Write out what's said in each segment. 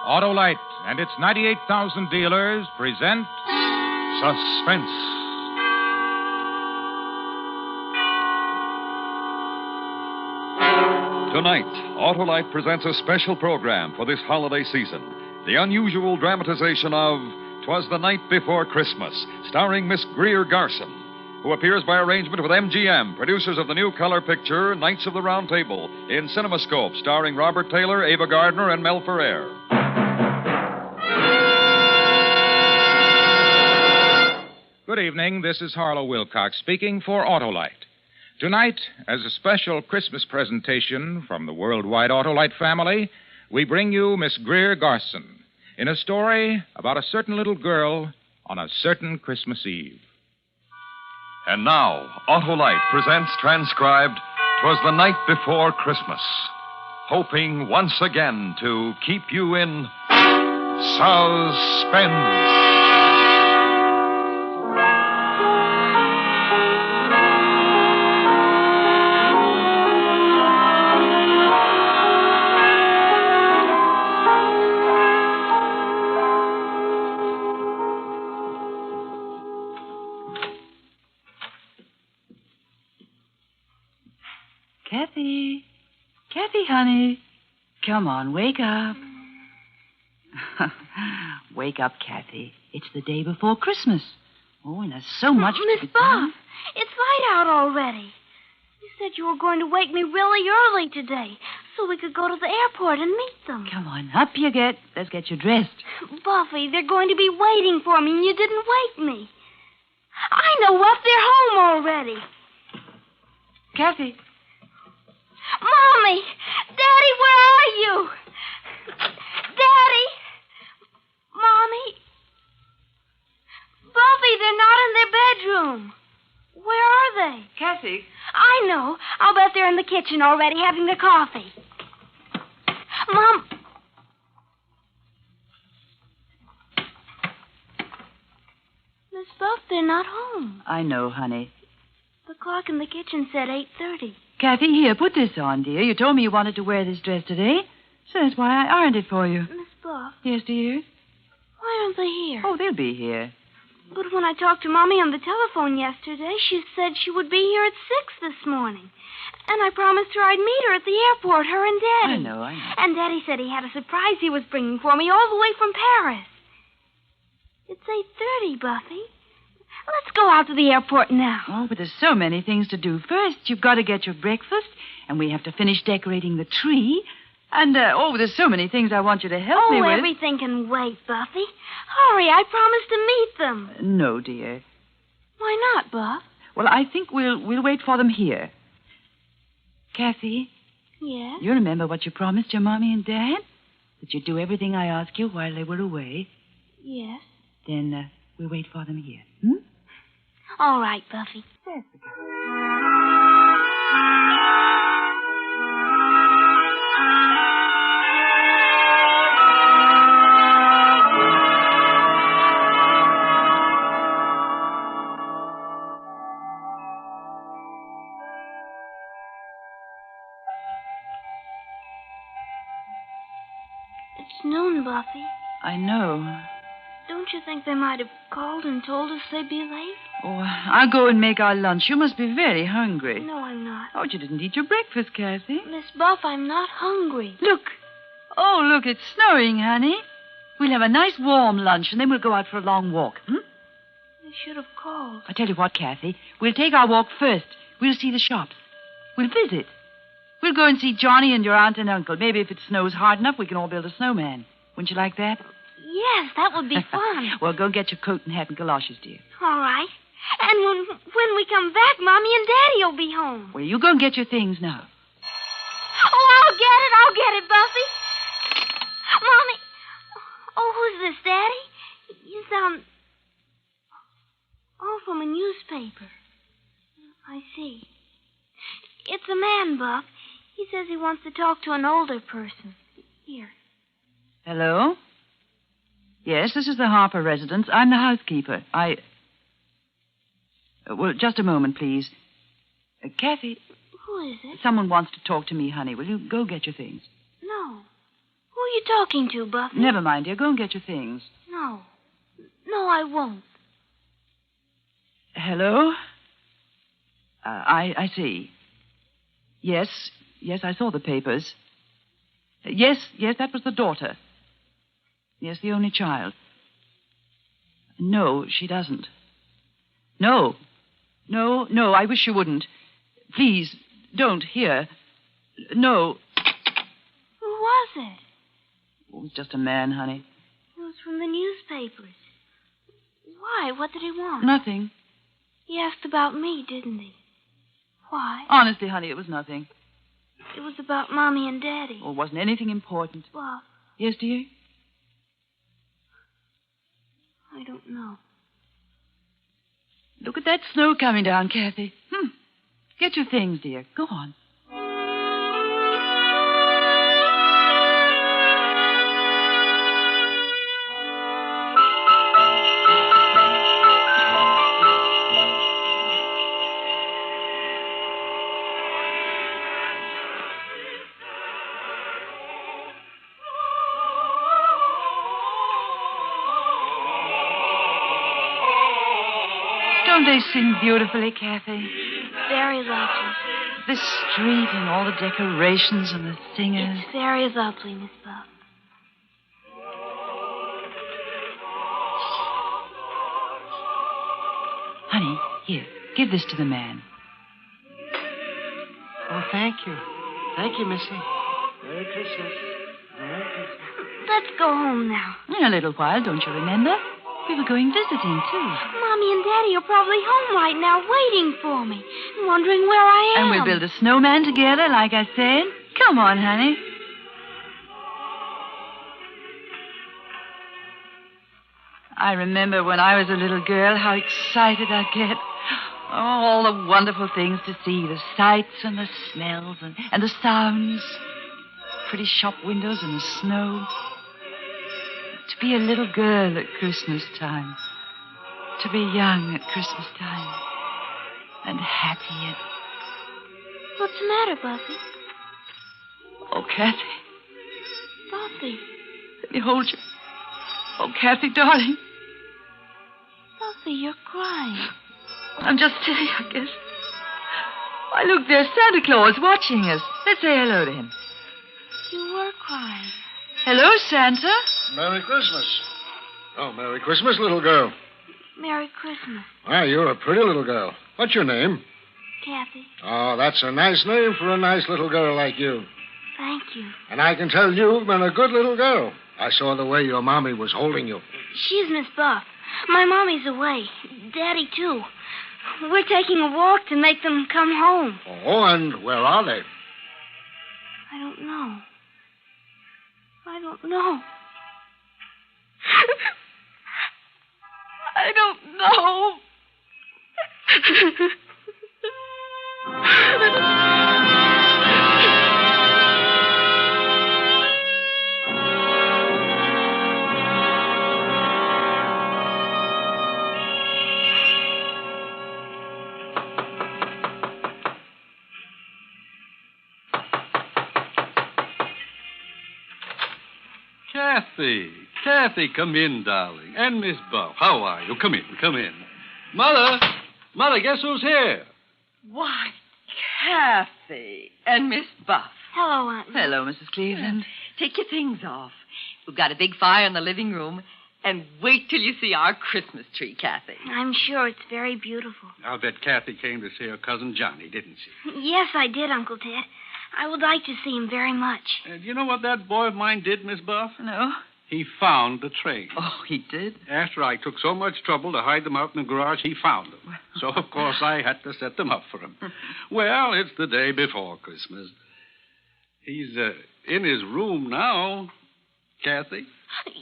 Autolite and its 98,000 dealers present Suspense. Tonight, Autolite presents a special program for this holiday season. The unusual dramatization of Twas the Night Before Christmas, starring Miss Greer Garson, who appears by arrangement with MGM, producers of the new color picture Knights of the Round Table, in CinemaScope, starring Robert Taylor, Ava Gardner, and Mel Ferrer. Good evening. This is Harlow Wilcox speaking for Autolite. Tonight, as a special Christmas presentation from the worldwide Autolite family, we bring you Miss Greer Garson in a story about a certain little girl on a certain Christmas Eve. And now, Autolite presents transcribed "'Twas the Night Before Christmas," hoping once again to keep you in suspense. Kathy, honey. Come on, wake up. Wake up, Kathy. It's the day before Christmas. Oh, and there's so much to Miss be Buff, done. it's light out already. You said you were going to wake me really early today so we could go to the airport and meet them. Come on, up you get. Let's get you dressed. Buffy, they're going to be waiting for me and you didn't wake me. I know what. They're home already. Kathy. Mommy! Daddy, where are you? Daddy! Mommy? Buffy, they're not in their bedroom. Where are they? Kathy. I know. I'll bet they're in the kitchen already having their coffee. Mom. Miss Buff, they're not home. I know, honey. The clock in the kitchen said 8:30. Kathy, here, put this on, dear. You told me you wanted to wear this dress today, so that's why I ironed it for you. Miss Buff, Yes, dear? why aren't they here? Oh, they'll be here. But when I talked to Mommy on the telephone yesterday, she said she would be here at 6 this morning. And I promised her I'd meet her at the airport, her and Daddy. I know. And Daddy said he had a surprise he was bringing for me all the way from Paris. It's 8:30, Buffy. Let's go out to the airport now. Oh, but there's so many things to do. First, you've got to get your breakfast, and we have to finish decorating the tree. And, there's so many things I want you to help me with. Everything can wait, Buffy. Hurry, I promised to meet them. No, dear. Why not, Buff? Well, I think we'll wait for them here. Kathy, Yes? you remember what you promised your Mommy and Dad? That you'd do everything I asked you while they were away. Yes. Then, we'll wait for them here. Hmm? All right, Buffy. It's noon, Buffy. I know. Don't you think they might have called and told us they'd be late? Oh, I'll go and make our lunch. You must be very hungry. No, I'm not. Oh, you didn't eat your breakfast, Kathy. Miss Buff, I'm not hungry. Look. Oh, look, it's snowing, honey. We'll have a nice warm lunch, and then we'll go out for a long walk. They should have called. I tell you what, Kathy. We'll take our walk first. We'll see the shops. We'll visit. We'll go and see Johnny and your aunt and uncle. Maybe if it snows hard enough, we can all build a snowman. Wouldn't you like that? Yes, that would be fun. Well, go get your coat and hat and galoshes, dear. All right. And when we come back, Mommy and Daddy will be home. Well, you go and get your things now. Oh, I'll get it, Buffy. Mommy. Oh, who's this, Daddy? You sound... Oh, from a newspaper. I see. It's a man, Buff. He says he wants to talk to an older person. Here. Hello? Yes, this is the Harper residence. I'm the housekeeper. Well, just a moment, please. Kathy. Who is it? Someone wants to talk to me, honey. Will you go get your things? No. Who are you talking to, Buffy? Never mind, dear. Go and get your things. No. No, I won't. Hello? I see. Yes, I saw the papers. Yes, that was the daughter. Yes, the only child. No, she doesn't. No, I wish you wouldn't. Please, don't. Here. No. Who was it? Oh, it was just a man, honey. It was from the newspapers. Why? What did he want? Nothing. He asked about me, didn't he? Why? Honestly, honey, it was nothing. It was about Mommy and Daddy. Oh, it wasn't anything important. Well, Yes, dear? I don't know. Look at that snow coming down, Kathy. Get your things, dear. Go on. Don't they sing beautifully, Kathy? Very lovely. This street and all the decorations and the singers. It's very lovely, Miss Buff. Honey, here, give this to the man. Oh, thank you. Thank you, Missy. Merry Christmas. Merry Christmas. Let's go home now. In a little while, don't you remember? We were going visiting, too. Mommy and Daddy are probably home right now waiting for me, wondering where I am. And we'll build a snowman together, like I said. Come on, honey. I remember when I was a little girl how excited I'd get. Oh, all the wonderful things to see, the sights and the smells and the sounds. Pretty shop windows and the snow. To be a little girl at Christmas time. To be young at Christmas time. And happy at... What's the matter, Buffy? Oh, Kathy. Buffy. Let me hold you. Oh, Kathy, darling. Buffy, you're crying. I'm just silly, I guess. Why, look, there's Santa Claus watching us. Let's say hello to him. You were crying. Hello, Santa. Merry Christmas. Oh, Merry Christmas, little girl. Merry Christmas, Ah, you're a pretty little girl. What's your name? Kathy. Oh, that's a nice name for a nice little girl like you. Thank you. And I can tell you've been a good little girl. I saw the way your mommy was holding you. She's Miss Buff. My mommy's away. Daddy, too. We're taking a walk to make them come home. Oh, and where are they? I don't know. I don't know. I don't know. Kathy, come in, darling. And Miss Buff, how are you? Come in. Mother, guess who's here? Why, Kathy and Miss Buff. Hello, Aunt. Hello, Mrs. Cleveland. Take your things off. We've got a big fire in the living room. And wait till you see our Christmas tree, Kathy. I'm sure it's very beautiful. I'll bet Kathy came to see her cousin Johnny, didn't she? Yes, I did, Uncle Ted. I would like to see him very much. Do you know what that boy of mine did, Miss Buff? No. He found the train. Oh, he did? After I took so much trouble to hide them out in the garage, he found them. So, of course, I had to set them up for him. Well, it's the day before Christmas. He's in his room now, Kathy.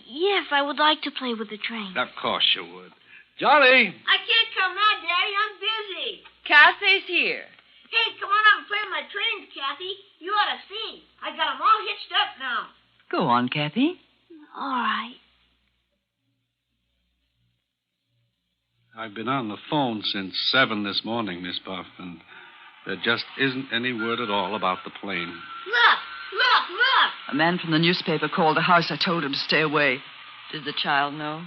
Yes, I would like to play with the train. Of course you would. Johnny! I can't come now, Daddy. I'm busy. Kathy's here. Hey, come on out and play with my trains, Kathy. You ought to see. I got 'em all hitched up now. Go on, Kathy. All right. I've been on the phone since 7 this morning, Miss Buff, and there just isn't any word at all about the plane. Look. A man from the newspaper called the house. I told him to stay away. Does the child know?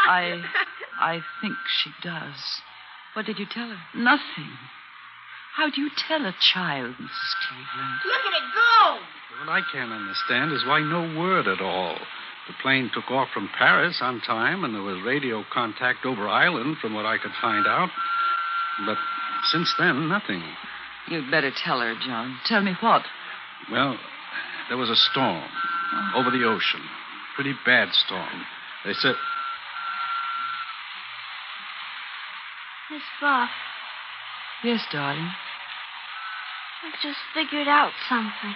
I think she does. What did you tell her? Nothing. How do you tell a child, Mrs. Cleveland? Look at it go! What I can't understand is why no word at all. The plane took off from Paris on time, and there was radio contact over island, from what I could find out. But since then, nothing. You'd better tell her, John. Tell me what? Well, there was a storm over the ocean. Pretty bad storm. They said... Miss Buff, Yes, darling. I've just figured out something.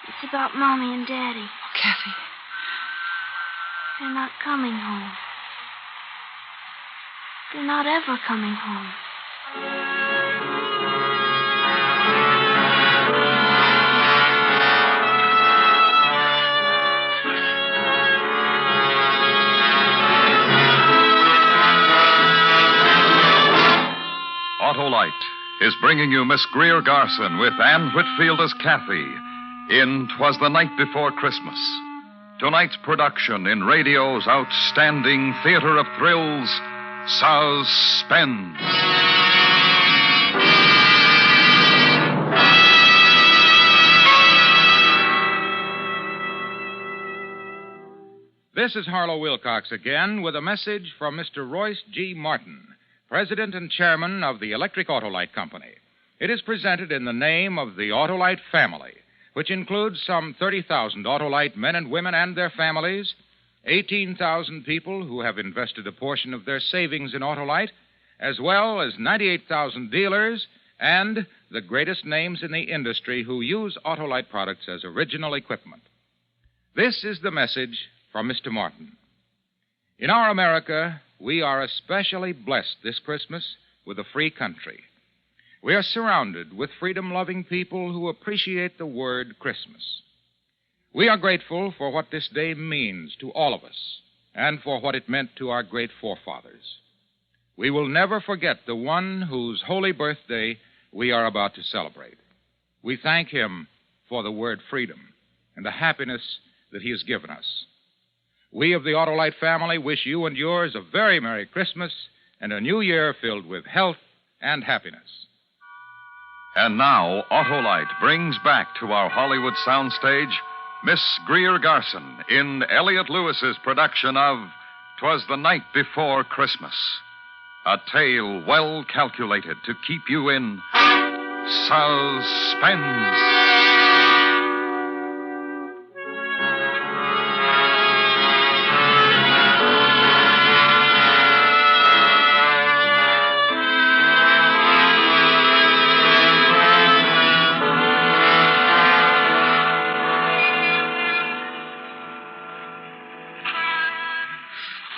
It's about Mommy and Daddy. Oh, Kathy. They're not coming home. They're not ever coming home. Autolite is bringing you Miss Greer Garson with Anne Whitfield as Kathy in 'Twas the Night Before Christmas. Tonight's production in radio's outstanding theater of thrills, Suspense. This is Harlow Wilcox again with a message from Mr. Royce G. Martin, President and Chairman of the Electric Autolite Company. It is presented in the name of the Autolite family, which includes some 30,000 Autolite men and women and their families, 18,000 people who have invested a portion of their savings in Autolite, as well as 98,000 dealers and the greatest names in the industry who use Autolite products as original equipment. This is the message from Mr. Martin. In our America, we are especially blessed this Christmas with a free country. We are surrounded with freedom-loving people who appreciate the word Christmas. We are grateful for what this day means to all of us and for what it meant to our great forefathers. We will never forget the one whose holy birthday we are about to celebrate. We thank him for the word freedom and the happiness that he has given us. We of the Autolite family wish you and yours a very Merry Christmas and a new year filled with health and happiness. And now, Autolite brings back to our Hollywood soundstage Miss Greer Garson in Elliot Lewis's production of 'Twas the Night Before Christmas. A tale well calculated to keep you in suspense.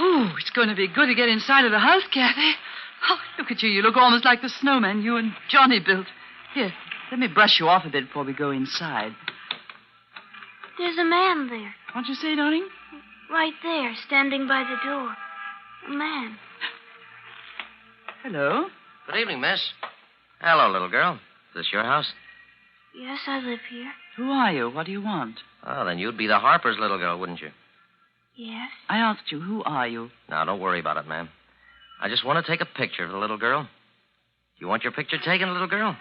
Oh, it's going to be good to get inside of the house, Kathy. Oh, look at you. You look almost like the snowman you and Johnny built. Here, let me brush you off a bit before we go inside. There's a man there. What'd you say, darling? Right there, standing by the door. A man. Hello. Good evening, miss. Hello, little girl. Is this your house? Yes, I live here. Who are you? What do you want? Oh, then you'd be the Harper's little girl, wouldn't you? Yes. I asked you, who are you? Now, don't worry about it, ma'am. I just want to take a picture of the little girl. You want your picture taken, little girl?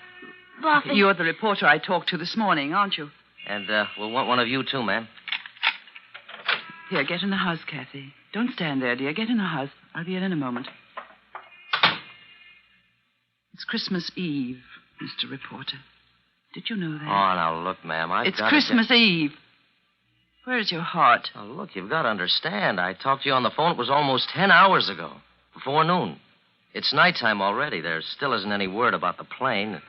Buffy. You're the reporter I talked to this morning, aren't you? And we'll want one of you, too, ma'am. Here, get in the house, Kathy. Don't stand there, dear. Get in the house. I'll be in a moment. It's Christmas Eve, Mr. Reporter. Did you know that? Oh, now, look, ma'am, It's Christmas Eve. Where's your heart? Oh, look, you've got to understand. I talked to you on the phone. It was almost 10 hours ago, before noon. It's nighttime already. There still isn't any word about the plane.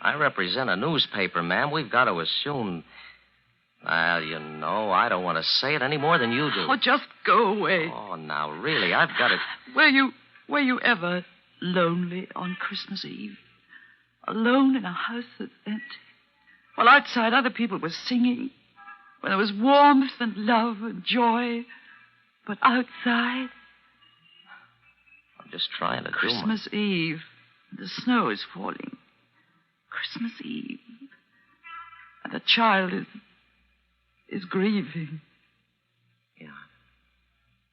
I represent a newspaper, ma'am. We've got to assume... Well, you know, I don't want to say it any more than you do. Oh, just go away. Oh, now, really, I've got to... Were you ever lonely on Christmas Eve? Alone in a house that's empty? While outside other people were singing... When there was warmth and love and joy. But outside... I'm just trying to Christmas Eve. The snow is falling. Christmas Eve. And the child is grieving. Yeah.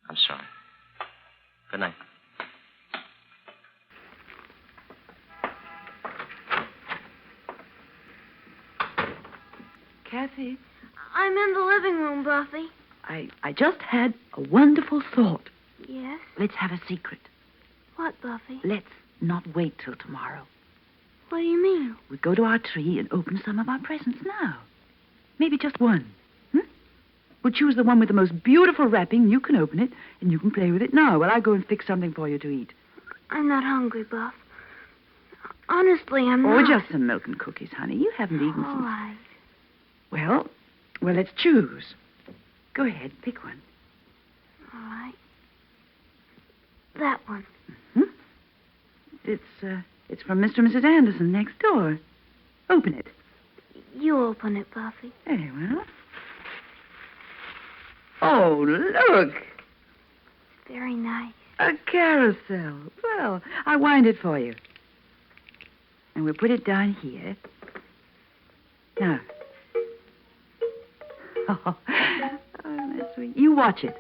I'm sorry. Good night. Kathy, I'm in the living room, Buffy. I just had a wonderful thought. Yes? Let's have a secret. What, Buffy? Let's not wait till tomorrow. What do you mean? We go to our tree and open some of our presents now. Maybe just one. We'll choose the one with the most beautiful wrapping. You can open it, and you can play with it now while I go and fix something for you to eat. I'm not hungry, Buff. Honestly, I'm Oh, not. just some milk and cookies, honey. You haven't eaten All some. right. Well, let's choose. Go ahead, pick one. All right. That one. It's from Mr. and Mrs. Anderson next door. Open it. You open it, Buffy. Very well. Oh, look. It's very nice. A carousel. Well, I'll wind it for you. And we'll put it down here. Now. Oh, that's sweet. You watch it.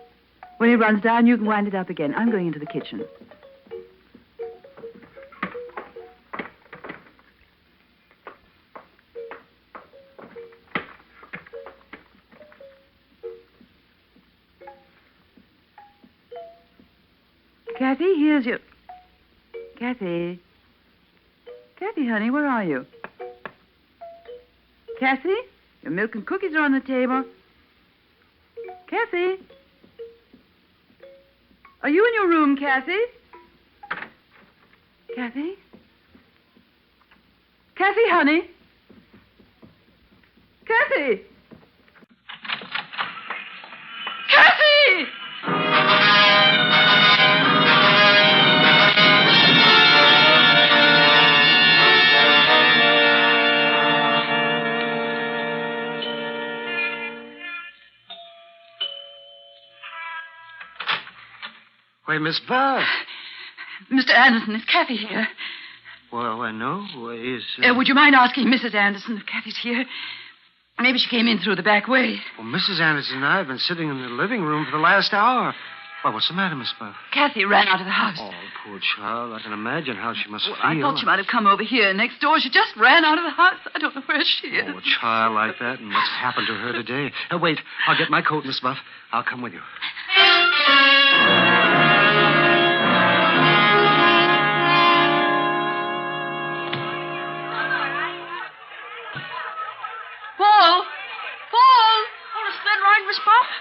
When it runs down, you can wind it up again. I'm going into the kitchen. Kathy, here's your... Kathy, honey, where are you? Kathy, your milk and cookies are on the table. Kathy? Are you in your room, Kathy? Kathy? Kathy, honey? Kathy? Kathy! Why, Miss Buff. Mr. Anderson, is Kathy here? Well, no. Would you mind asking Mrs. Anderson if Kathy's here? Maybe she came in through the back way. Well, Mrs. Anderson and I have been sitting in the living room for the last hour. Why, what's the matter, Miss Buff? Kathy ran out of the house. Oh, poor child. I can imagine how she must feel. I thought she might have come over here next door. She just ran out of the house. I don't know where she is. Oh, a child like that, and what's happened to her today? Wait, I'll get my coat, Miss Buff. I'll come with you.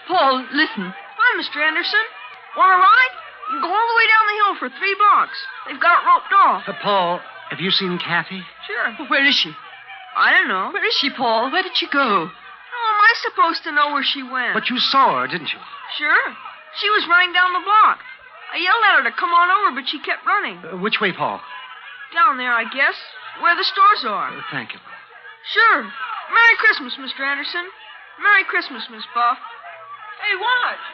Paul, listen. Hi, Mr. Anderson. Want a ride? You can go all the way down the hill for 3 blocks. They've got it roped off. Paul, have you seen Kathy? Sure. Where is she? I don't know. Where is she, Paul? Where did she go? How am I supposed to know where she went? But you saw her, didn't you? Sure. She was running down the block. I yelled at her to come on over, but she kept running. Which way, Paul? Down there, I guess, where the stores are. Thank you. Sure. Merry Christmas, Mr. Anderson. Merry Christmas, Miss Buff. Hey, watch.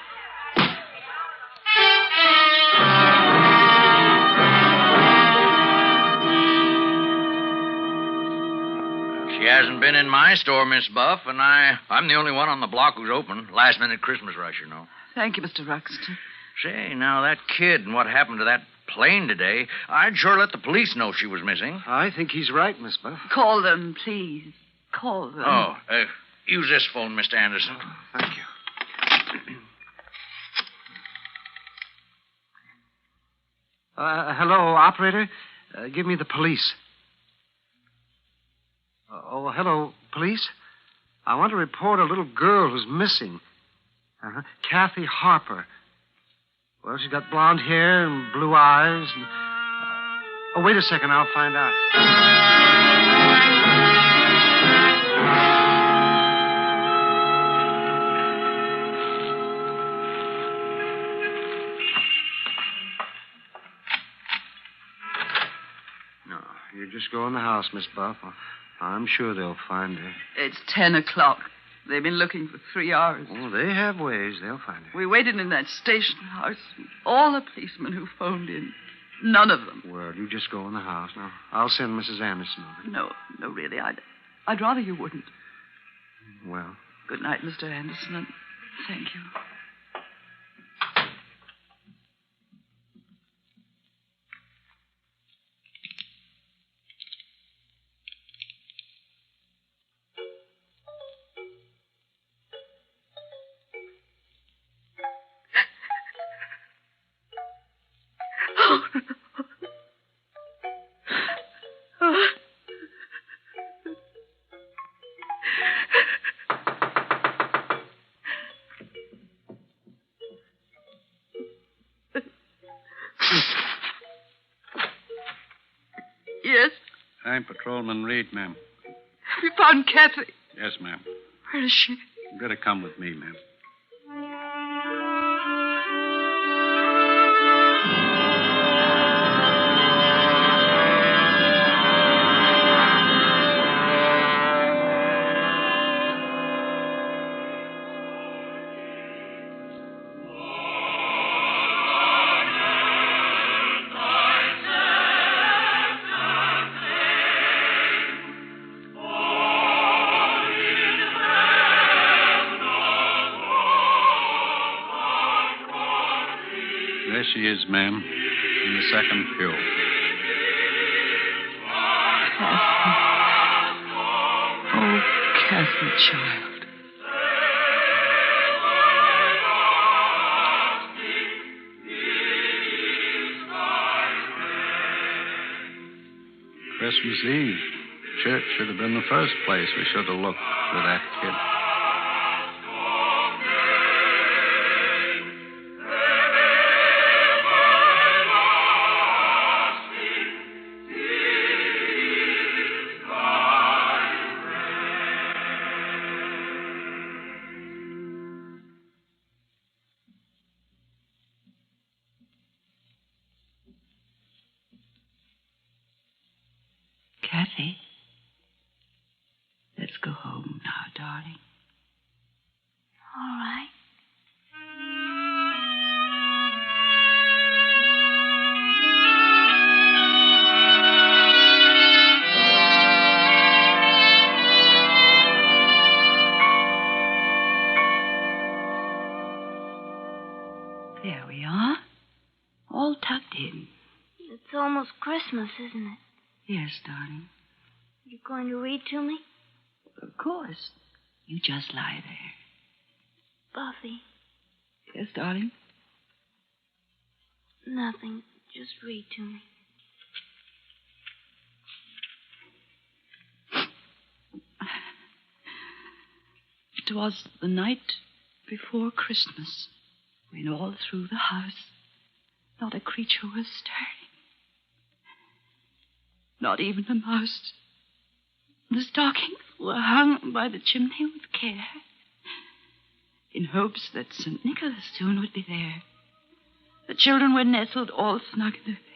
She hasn't been in my store, Miss Buff, and I'm the only one on the block who's open. Last-minute Christmas rush, you know. Thank you, Mr. Ruxton. Say, now, that kid and what happened to that plane today, I'd sure let the police know she was missing. I think he's right, Miss Buff. Call them, please. Call them. Oh, use this phone, Mr. Anderson. Oh, thank you. Hello, operator. Give me the police. Hello, police. I want to report a little girl who's missing. Kathy Harper. Well, she's got blonde hair and blue eyes. And... wait a second. I'll find out. No, you just go in the house, Miss Buff. I'm sure they'll find her. It's 10 o'clock. They've been looking for 3 hours. Oh, they have ways. They'll find her. We waited in that station house. All the policemen who phoned in. None of them. Well, you just go in the house. Now, I'll send Mrs. Anderson over. No, really. I'd rather you wouldn't. Well. Good night, Mr. Anderson, and thank you. Yes? I'm Patrolman Reed, ma'am. Have you found Kathy? Yes, ma'am. Where is she? You better come with me, ma'am. There she is, ma'am, in the second pew. Oh, Kathy, child. Christmas Eve. Church should have been the first place we should have looked for that kid. Kathy, let's go home now, darling. All right. There we are. All tucked in. It's almost Christmas, isn't it? Yes, darling. You going to read to me? Of course. You just lie there. Buffy, Yes, darling? nothing. Just read to me. It was the night before Christmas, when all through the house not a creature was stirring. Not even a mouse. The stockings were hung by the chimney with care, in hopes that St. Nicholas soon would be there. The children were nestled all snug in their beds,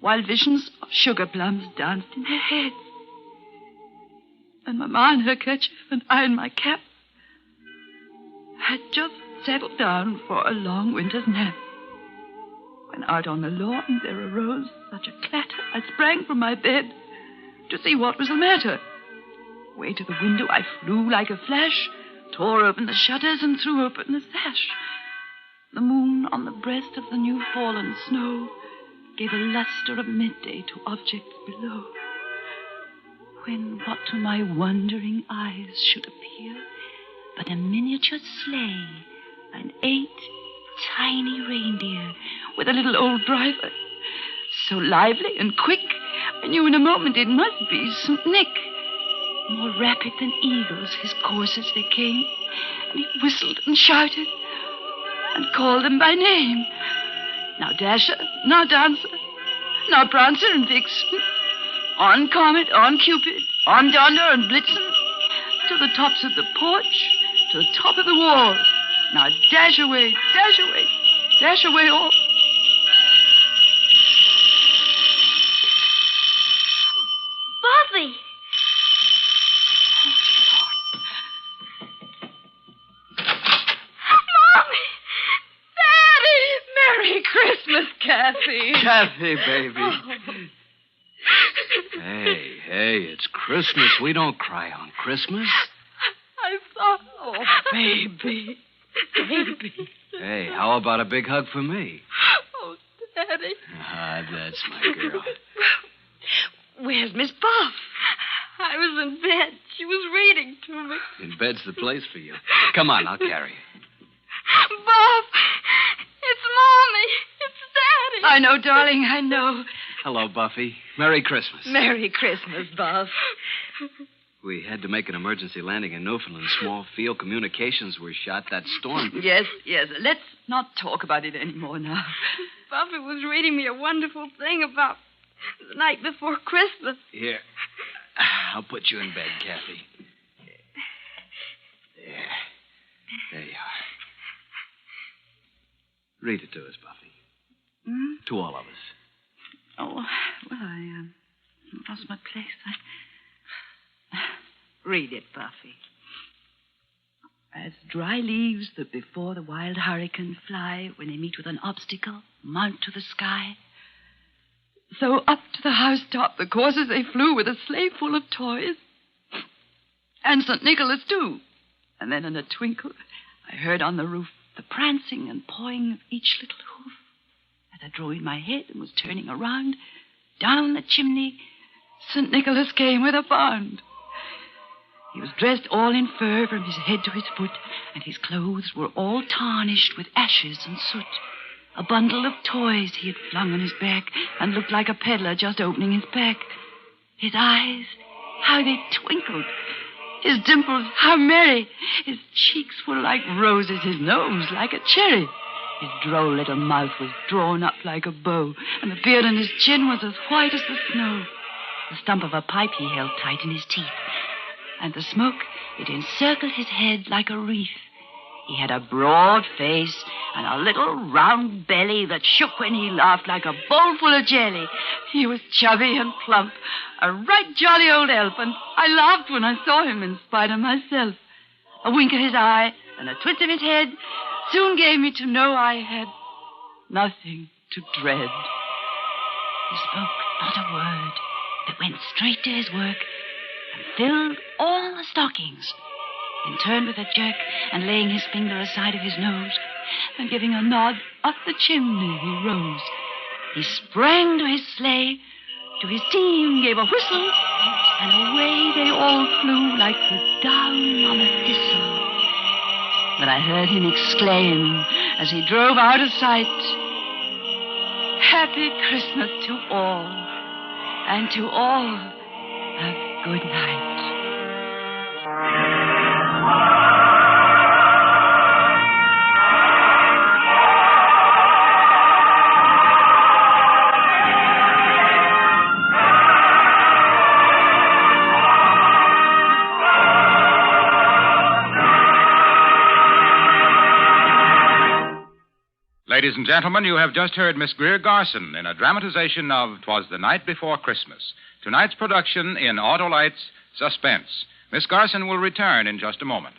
while visions of sugar plums danced in their heads. And Mamma in her kerchief and I in my cap had just settled down for a long winter's nap, when out on the lawn there arose such a clatter, I sprang from my bed to see what was the matter. Way to the window I flew like a flash, tore open the shutters and threw open the sash. The moon on the breast of the new-fallen snow gave a luster of midday to objects below, when what to my wondering eyes should appear but a miniature sleigh and 8 tiny reindeer with a little old driver, so lively and quick, I knew in a moment it must be St. Nick. More rapid than eagles his coursers they came, and he whistled and shouted and called them by name. Now Dasher, now Dancer, now Prancer and Vixen, on Comet, on Cupid, on Donder and Blitzen, to the tops of the porch, to the top of the wall. Now dash away, dash away, dash away all. Buffy! Mommy! Daddy! Merry Christmas, Kathy. Kathy, baby. Oh. Hey, Hey, it's Christmas. We don't cry on Christmas. I thought... Oh, baby. Baby. Hey, how about a big hug for me? Oh, Daddy. Ah, that's my girl. Where's Miss Buff? I was in bed. She was reading to me. In bed's the place for you. Come on, I'll carry you. Bob, it's Mommy. It's Daddy. I know, darling, I know. Hello, Buffy. Merry Christmas. Merry Christmas, Buff. We had to make an emergency landing in Newfoundland. Small field communications were shot. That storm. Yes. Let's not talk about it anymore now. Buffy was reading me a wonderful thing about the night before Christmas. Here. I'll put you in bed, Kathy. There you are. Read it to us, Buffy. Hmm? To all of us. Oh, well, I lost my place. Read it, Buffy. As dry leaves that before the wild hurricane fly when they meet with an obstacle, mount to the sky, so up to the housetop the coursers they flew with a sleigh full of toys. And St. Nicholas, too. And then in a twinkle, I heard on the roof the prancing and pawing of each little hoof. As I drew in my head and was turning around, down the chimney, St. Nicholas came with a bound. He was dressed all in fur from his head to his foot, and his clothes were all tarnished with ashes and soot. A bundle of toys he had flung on his back and looked like a peddler just opening his pack. His eyes, how they twinkled. His dimples, how merry. His cheeks were like roses, his nose like a cherry. His droll little mouth was drawn up like a bow, and the beard on his chin was as white as the snow. The stump of a pipe he held tight in his teeth, and the smoke, it encircled his head like a wreath. He had a broad face and a little round belly that shook when he laughed like a bowl full of jelly. He was chubby and plump, a right jolly old elf, and I laughed when I saw him in spite of myself. A wink of his eye and a twist of his head soon gave me to know I had nothing to dread. He spoke not a word, but went straight to his work and filled all the stockings, then turned with a jerk and laying his finger aside of his nose and giving a nod up the chimney he rose. He sprang to his sleigh, to his team gave a whistle, and away they all flew like the down on a thistle. But I heard him exclaim as he drove out of sight, "Happy Christmas to all, and to all a good night." Ladies and gentlemen, you have just heard Miss Greer Garson in a dramatization of "Twas the Night Before Christmas," tonight's production in Autolite's Suspense. Miss Garson will return in just a moment.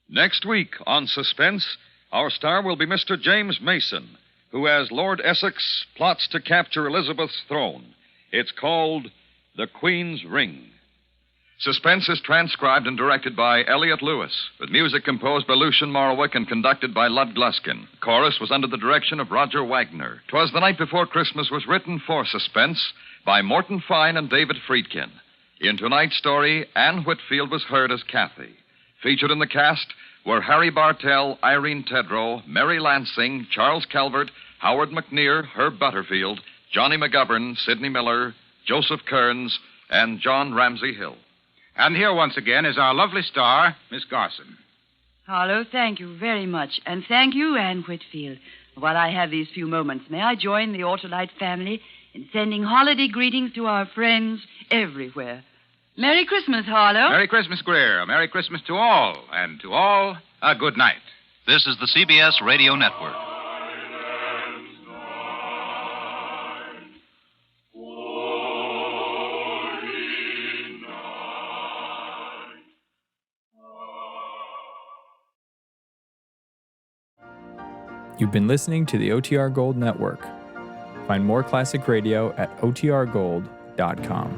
Next week on Suspense, our star will be Mr. James Mason, who, as Lord Essex, plots to capture Elizabeth's throne. It's called The Queen's Ring. Suspense is transcribed and directed by Elliot Lewis, with music composed by Lucien Morawick and conducted by Lud Gluskin. Chorus was under the direction of Roger Wagner. "Twas the Night Before Christmas" was written for Suspense by Morton Fine and David Friedkin. In tonight's story, Anne Whitfield was heard as Kathy. Featured in the cast were Harry Bartell, Irene Tedrow, Mary Lansing, Charles Calvert, Howard McNear, Herb Butterfield, Johnny McGovern, Sidney Miller, Joseph Kearns, and John Ramsey Hill. And here once again is our lovely star, Miss Garson. Harlow, thank you very much. And thank you, Anne Whitfield. While I have these few moments, may I join the Autolite family in sending holiday greetings to our friends everywhere. Merry Christmas, Harlow. Merry Christmas, Greer. A Merry Christmas to all. And to all, a good night. This is the CBS Radio Network. You've been listening to the OTR Gold Network. Find more classic radio at otrgold.com.